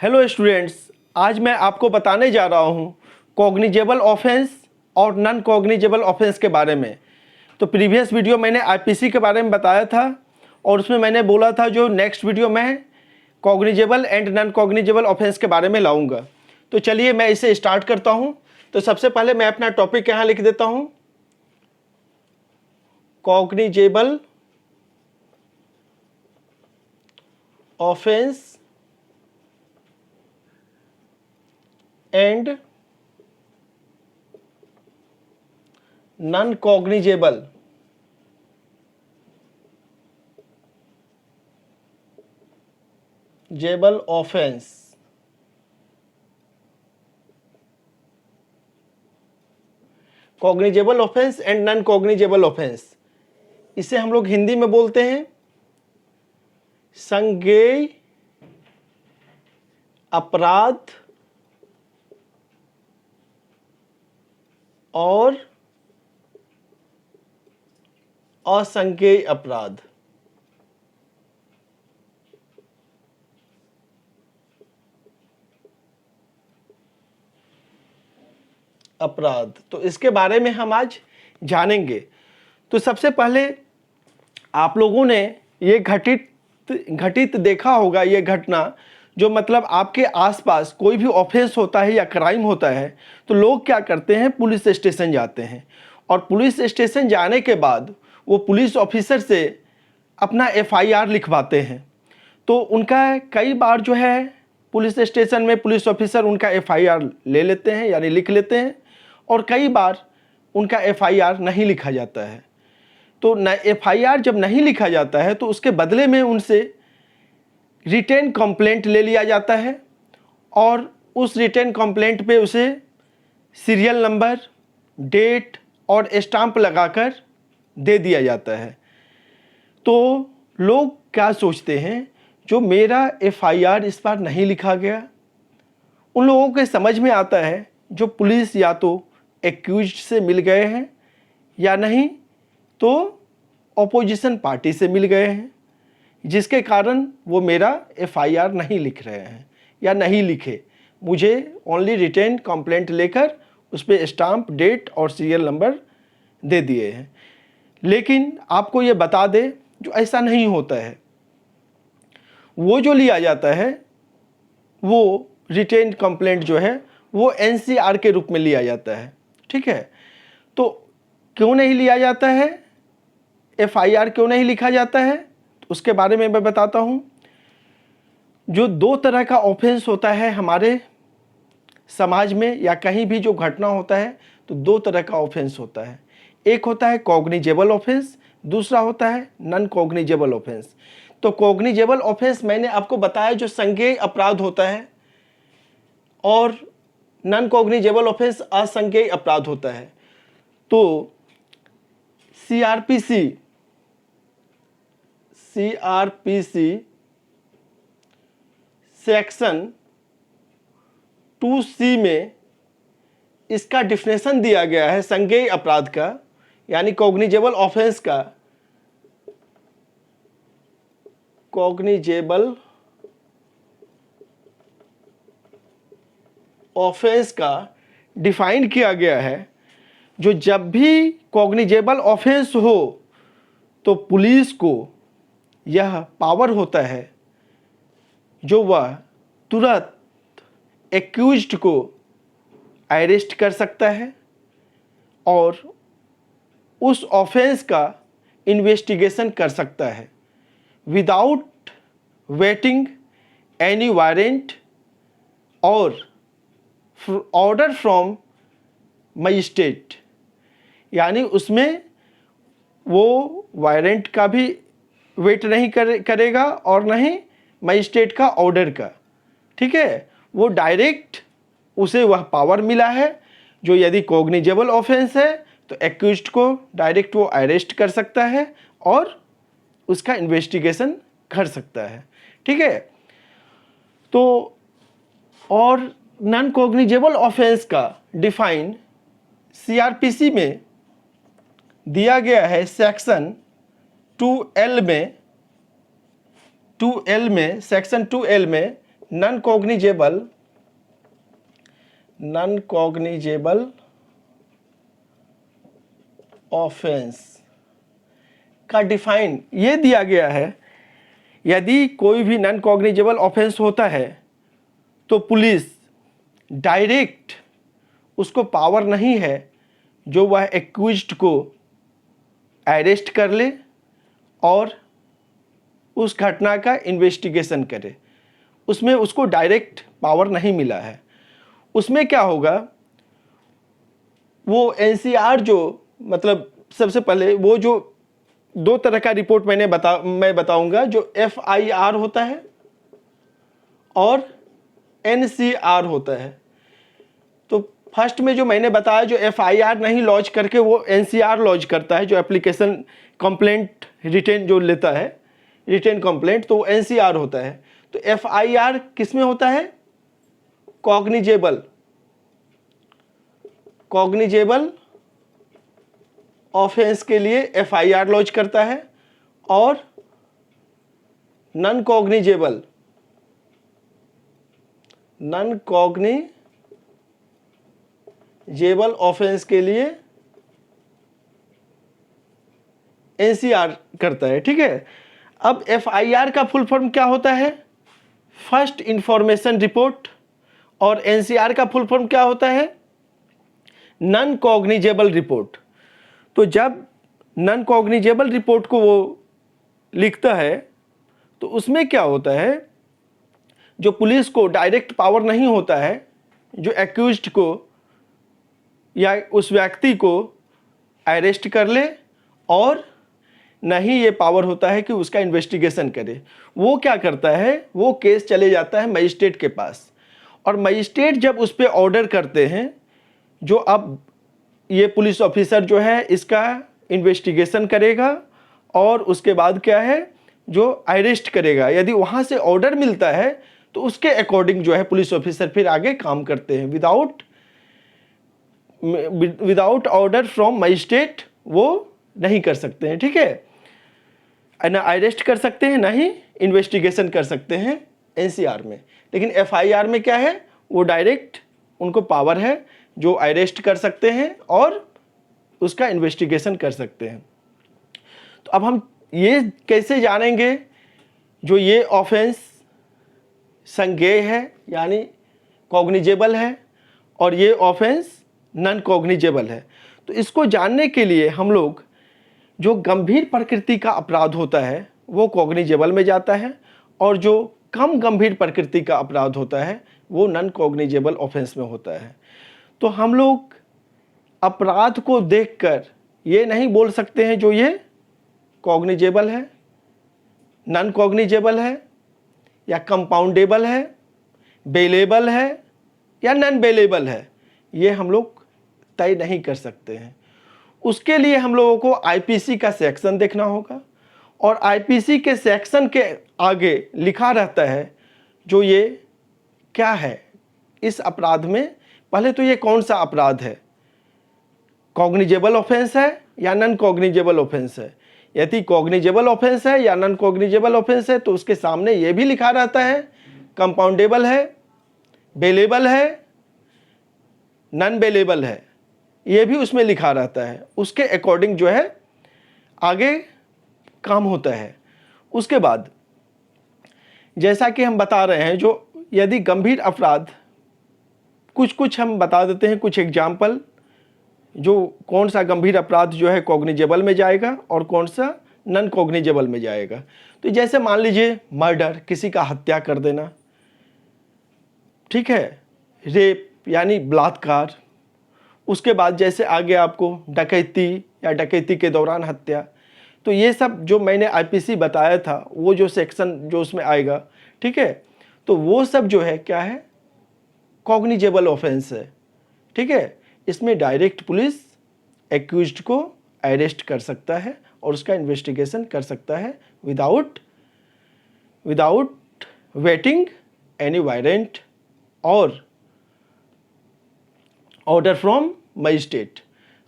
Hello students, आज मैं आपको बताने जा रहा हूँ कॉग्निजेबल ऑफेंस और नॉन कॉग्निजेबल ऑफेंस के बारे में। तो प्रीवियस वीडियो मैंने आईपीसी के बारे में बताया था और उसमें मैंने बोला था जो नेक्स्ट वीडियो मैं cognizable and non cognizable offence के बारे में लाऊंगा। तो चलिए मैं इसे स्टार्ट करता हूँ। तो सबसे पहले मैं अपना टॉपिक यहाँ लिख देता हूँ, cognizable offence and non cognizable offence. Cognizable offence and non cognizable offence, इसे हम लोग हिंदी में बोलते हैं संज्ञेय अपराध और असंज्ञेय अपराध। तो इसके बारे में हम आज जानेंगे। तो सबसे पहले आप लोगों ने ये घटित देखा होगा, ये घटना जो मतलब आपके आसपास कोई भी ऑफेंस होता है या क्राइम होता है तो लोग क्या करते हैं, पुलिस स्टेशन जाते हैं और पुलिस स्टेशन जाने के बाद वो पुलिस ऑफिसर से अपना एफआईआर लिखवाते हैं। तो उनका कई बार जो है पुलिस स्टेशन में पुलिस ऑफिसर उनका एफआईआर ले लेते हैं यानी लिख लेते हैं और कई बार उनका एफआईआर नहीं लिखा जाता है। तो एफआईआर जब नहीं लिखा जाता है तो उसके बदले में उनसे रिटेन कंप्लेंट ले लिया जाता है और उस रिटेन कंप्लेंट पे उसे सीरियल नंबर, डेट और स्टाम्प लगाकर दे दिया जाता है। तो लोग क्या सोचते हैं, जो मेरा एफआईआर इस बार नहीं लिखा गया, उन लोगों के समझ में आता है जो पुलिस या तो एक्यूज्ड से मिल गए हैं या नहीं तो ऑपोजिशन पार्टी से मिल गए हैं, जिसके कारण वो मेरा एफआईआर नहीं लिख रहे हैं या नहीं लिखे। मुझे ओनली रिटेन कंप्लेंट लेकर उस पर स्टाम्प, डेट और सीरियल नंबर दे दिए हैं। लेकिन आपको ये बता दें, जो ऐसा नहीं होता है, वो जो लिया जाता है वो रिटेन कंप्लेंट जो है वो एनसीआर के रूप में लिया जाता है। ठीक है, तो क्यों नहीं लिया जाता है, एफआईआर क्यों नहीं लिखा जाता है, तो उसके बारे में मैं बताता हूँ। जो दो तरह का ऑफेंस होता है हमारे समाज में या कहीं भी जो घटना होता है, तो दो तरह का ऑफेंस होता है। एक होता है कॉग्निजेबल ऑफेंस, दूसरा होता है नॉन कॉग्निजेबल ऑफेंस। तो कॉग्निजेबल ऑफेंस मैंने आपको बताया जो संज्ञेय अपराध होता है और नॉन कॉग्निजेबल ऑफेंस असंज्ञेय अपराध होता है। तो सीआरपीसी सेक्शन 2C में इसका डिफिनेशन दिया गया है संज्ञेय अपराध का यानी कॉग्निजेबल ऑफेंस का। कॉग्निजेबल ऑफेंस का डिफाइन किया गया है, जो जब भी कॉग्निजेबल ऑफेंस हो तो पुलिस को यह पावर होता है जो वह तुरंत एक्यूज्ड को अरेस्ट कर सकता है और उस ऑफेंस का इन्वेस्टिगेशन कर सकता है विदाउट वेटिंग एनी वारंट और ऑर्डर फ्रॉम मजिस्ट्रेट। यानी उसमें वो वारंट का भी वेट नहीं करेगा और नहीं मजिस्ट्रेट का ऑर्डर का। ठीक है, वो डायरेक्ट उसे वह पावर मिला है जो यदि कॉग्निजेबल ऑफेंस है तो एक्यूज्ड को डायरेक्ट वो अरेस्ट कर सकता है और उसका इन्वेस्टिगेशन कर सकता है। ठीक है, तो और नॉन कॉग्निजेबल ऑफेंस का डिफाइन सीआरपीसी में दिया गया है सेक्शन 2L में सेक्शन 2L में नॉन कॉग्निजेबल ऑफेंस का डिफाइन ये दिया गया है, यदि कोई भी नॉन कॉग्निजेबल ऑफेंस होता है तो पुलिस डायरेक्ट, उसको पावर नहीं है जो वह एक्यूज्ड को अरेस्ट कर ले और उस घटना का इन्वेस्टिगेशन करे। उसमें उसको डायरेक्ट पावर नहीं मिला है। उसमें क्या होगा, वो एनसीआर जो, मतलब सबसे पहले वो जो दो तरह का रिपोर्ट मैं बताऊंगा, जो एफआईआर होता है और एनसीआर होता है। तो फर्स्ट में जो मैंने बताया, जो एफआईआर नहीं लॉन्च करके वो एनसीआर लॉन्च करता है, जो एप्लीकेशन कंप्लेंट रिटेन जो लेता है, रिटेन कंप्लेंट, तो वो एनसीआर होता है। तो एफआईआर किस में होता है, कॉग्निजेबल ऑफेंस के लिए एफआईआर लॉन्च करता है, और नॉन कॉग्निजेबल ऑफेंस के लिए एनसीआर करता है। ठीक है। अब एफआईआर का फुल फॉर्म क्या होता है, फर्स्ट इंफॉर्मेशन रिपोर्ट, और एनसीआर का फुल फॉर्म क्या होता है, नॉन कॉग्निजेबल रिपोर्ट। तो जब नॉन कॉग्निजेबल रिपोर्ट को वो लिखता है तो उसमें क्या होता है, जो पुलिस को डायरेक्ट पावर नहीं होता है जो एक्यूज्ड को या उस व्यक्ति को अरेस्ट कर ले, और न ही ये पावर होता है कि उसका इन्वेस्टिगेशन करे। वो क्या करता है, वो केस चले जाता है मजिस्ट्रेट के पास, और मजिस्ट्रेट जब उस पर ऑर्डर करते हैं, जो अब ये पुलिस ऑफिसर जो है इसका इन्वेस्टिगेशन करेगा और उसके बाद क्या है, जो अरेस्ट करेगा। यदि वहाँ से ऑर्डर मिलता है तो उसके अकॉर्डिंग जो है पुलिस ऑफिसर फिर आगे काम करते हैं। विदाउट ऑर्डर फ्रॉम मजिस्ट्रेट वो नहीं कर सकते हैं। ठीक है, ना अरेस्ट कर सकते हैं, ना ही इन्वेस्टिगेशन कर सकते हैं एनसीआर में। लेकिन एफआईआर में क्या है, वो डायरेक्ट उनको पावर है जो अरेस्ट कर सकते हैं और उसका इन्वेस्टिगेशन कर सकते हैं। तो अब हम ये कैसे जानेंगे जो ये ऑफेंस संज्ञेय है यानी कॉग्निजेबल है, और ये ऑफेंस नॉन कॉग्निजेबल है। तो इसको जानने के लिए हम लोग, जो गंभीर प्रकृति का अपराध होता है वो कॉग्निजेबल में जाता है, और जो कम गंभीर प्रकृति का अपराध होता है वो नॉन कॉग्निजेबल ऑफेंस में होता है। तो हम लोग अपराध को देखकर ये नहीं बोल सकते हैं जो ये कॉग्निजेबल है, नॉन कॉग्निजेबल है, या कंपाउंडेबल है, बेलेबल है या नॉन बेलेबल है। ये हम लोग तय नहीं कर सकते हैं। उसके लिए हम लोगों को आईपीसी का सेक्शन देखना होगा, और आईपीसी के सेक्शन के आगे लिखा रहता है जो ये क्या है इस अपराध में। पहले तो ये कौन सा अपराध है, कॉग्निजेबल ऑफेंस है या नॉन कॉग्निजेबल ऑफेंस है। यदि कॉग्निजेबल ऑफेंस है या नॉन कॉग्निजेबल ऑफेंस है तो उसके सामने ये भी लिखा रहता है कंपाउंडेबल है, बेलेबल है, नॉन बेलेबल है, ये भी उसमें लिखा रहता है। उसके अकॉर्डिंग जो है आगे काम होता है। उसके बाद जैसा कि हम बता रहे हैं, जो यदि गंभीर अपराध, कुछ हम बता देते हैं कुछ एग्जाम्पल, जो कौन सा गंभीर अपराध जो है कॉग्निजेबल में जाएगा और कौन सा नॉन कॉग्निजेबल में जाएगा। तो जैसे मान लीजिए मर्डर, किसी का हत्या कर देना, ठीक है, रेप यानी बलात्कार, उसके बाद जैसे आगे आपको डकैती या डकैती के दौरान हत्या। तो ये सब जो मैंने आईपीसी बताया था, वो जो सेक्शन जो उसमें आएगा, ठीक है, तो वो सब जो है क्या है, कॉग्निजेबल ऑफेंस है। ठीक है, इसमें डायरेक्ट पुलिस एक्यूज्ड को अरेस्ट कर सकता है और उसका इन्वेस्टिगेशन कर सकता है विदाउट वेटिंग एनी वारंट और ऑर्डर फ्रॉम मजिस्ट्रेट।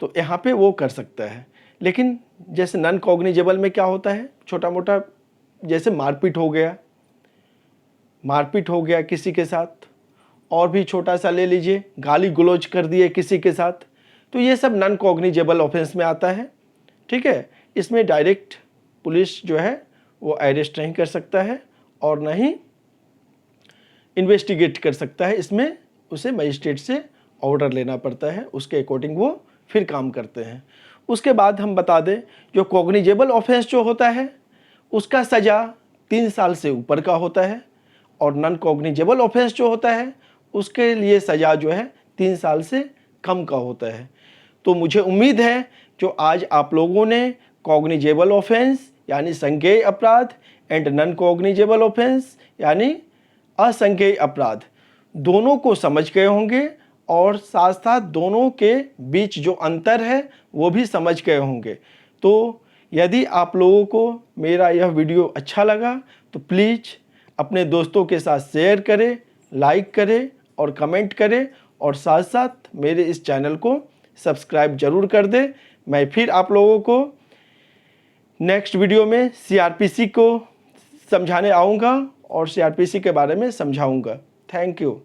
तो यहाँ पे वो कर सकता है। लेकिन जैसे नॉन कॉग्निजेबल में क्या होता है, छोटा मोटा जैसे मारपीट हो गया, मारपीट हो गया किसी के साथ, और भी छोटा सा ले लीजिए गाली गलौज कर दिए किसी के साथ, तो ये सब नॉन कॉग्निजेबल ऑफेंस में आता है। ठीक है, इसमें डायरेक्ट पुलिस जो है वो अरेस्ट नहीं कर सकता है और न ही इन्वेस्टिगेट कर सकता है। इसमें उसे मजिस्ट्रेट से ऑर्डर लेना पड़ता है, उसके अकॉर्डिंग वो फिर काम करते हैं। उसके बाद हम बता दें, जो कॉग्निजेबल ऑफेंस जो होता है उसका सज़ा 3 साल से ऊपर का होता है, और नॉन कॉग्निजेबल ऑफेंस जो होता है उसके लिए सज़ा जो है 3 साल से कम का होता है। तो मुझे उम्मीद है जो आज आप लोगों ने कॉग्निजेबल ऑफेंस यानी संज्ञेय अपराध एंड नॉन कॉग्निजेबल ऑफेंस यानी असंज्ञेय अपराध दोनों को समझ गए होंगे, और साथ साथ दोनों के बीच जो अंतर है वो भी समझ गए होंगे। तो यदि आप लोगों को मेरा यह वीडियो अच्छा लगा तो प्लीज़ अपने दोस्तों के साथ शेयर करें, लाइक करें और कमेंट करें, और साथ साथ मेरे इस चैनल को सब्सक्राइब ज़रूर कर दें। मैं फिर आप लोगों को नेक्स्ट वीडियो में सीआरपीसी को समझाने आऊँगा और सीआरपीसी के बारे में समझाऊँगा। Thank you.